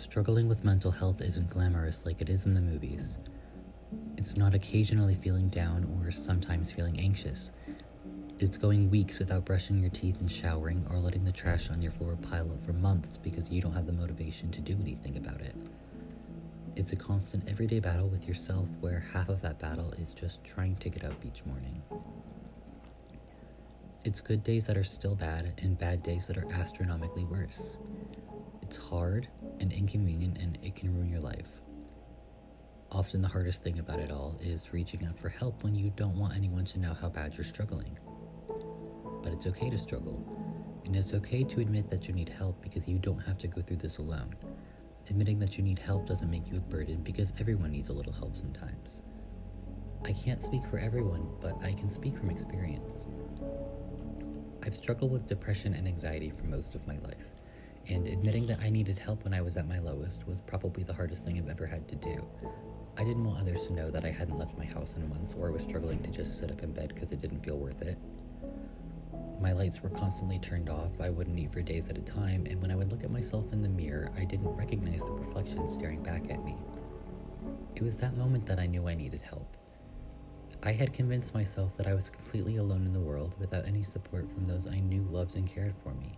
Struggling with mental health isn't glamorous like it is in the movies. It's not occasionally feeling down or sometimes feeling anxious. It's going weeks without brushing your teeth and showering or letting the trash on your floor pile up for months because you don't have the motivation to do anything about it. It's a constant everyday battle with yourself where half of that battle is just trying to get up each morning. It's good days that are still bad and bad days that are astronomically worse. It's hard and inconvenient and it can ruin your life. Often the hardest thing about it all is reaching out for help when you don't want anyone to know how bad you're struggling. But it's okay to struggle, and it's okay to admit that you need help because you don't have to go through this alone. Admitting that you need help doesn't make you a burden because everyone needs a little help sometimes. I can't speak for everyone, but I can speak from experience. I've struggled with depression and anxiety for most of my life, and admitting that I needed help when I was at my lowest was probably the hardest thing I've ever had to do. I didn't want others to know that I hadn't left my house in months or was struggling to just sit up in bed because it didn't feel worth it. My lights were constantly turned off, I wouldn't eat for days at a time, and when I would look at myself in the mirror, I didn't recognize the reflection staring back at me. It was that moment that I knew I needed help. I had convinced myself that I was completely alone in the world without any support from those I knew loved and cared for me.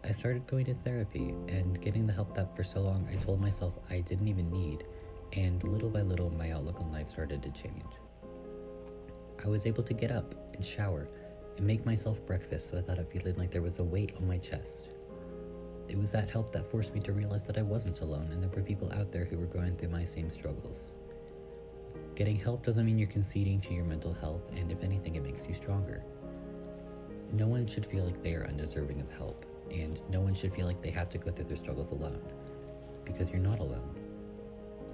I started going to therapy and getting the help that for so long I told myself I didn't even need, and little by little my outlook on life started to change. I was able to get up and shower and make myself breakfast without it feeling like there was a weight on my chest. It was that help that forced me to realize that I wasn't alone and there were people out there who were going through my same struggles. Getting help doesn't mean you're conceding to your mental health, and if anything, it makes you stronger. No one should feel like they are undeserving of help, and no one should feel like they have to go through their struggles alone, because you're not alone.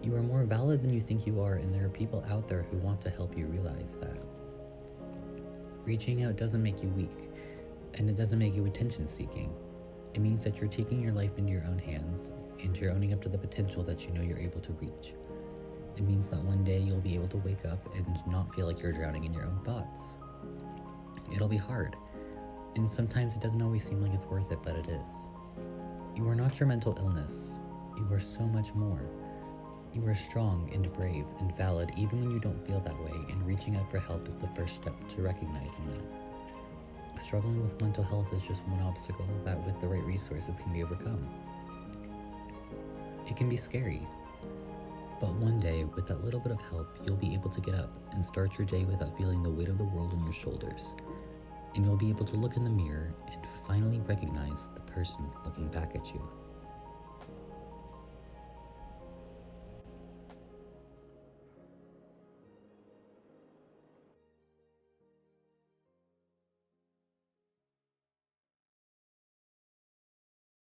You are more valid than you think you are, and there are people out there who want to help you realize that. Reaching out doesn't make you weak, and it doesn't make you attention-seeking. It means that you're taking your life into your own hands, and you're owning up to the potential that you know you're able to reach. It means that one day you'll be able to wake up and not feel like you're drowning in your own thoughts. It'll be hard, and sometimes it doesn't always seem like it's worth it, but it is. You are not your mental illness. You are so much more. You are strong and brave and valid even when you don't feel that way, and reaching out for help is the first step to recognizing that. Struggling with mental health is just one obstacle that with the right resources can be overcome. It can be scary, but one day with that little bit of help you'll be able to get up and start your day without feeling the weight of the world on your shoulders, and you'll be able to look in the mirror and finally recognize the person looking back at you.